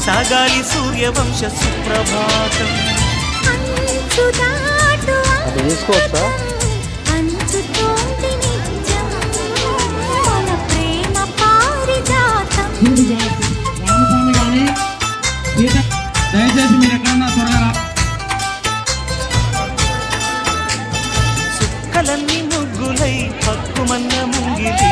సాగాలి సూర్యవంశ సుప్రభాతం. తీసుకోవచ్చా? దయచేసి మీరు ఎక్కడన్నా త్వరగా చుక్కలన్నీ ముగ్గులై పక్కుమన్న ముంగిలి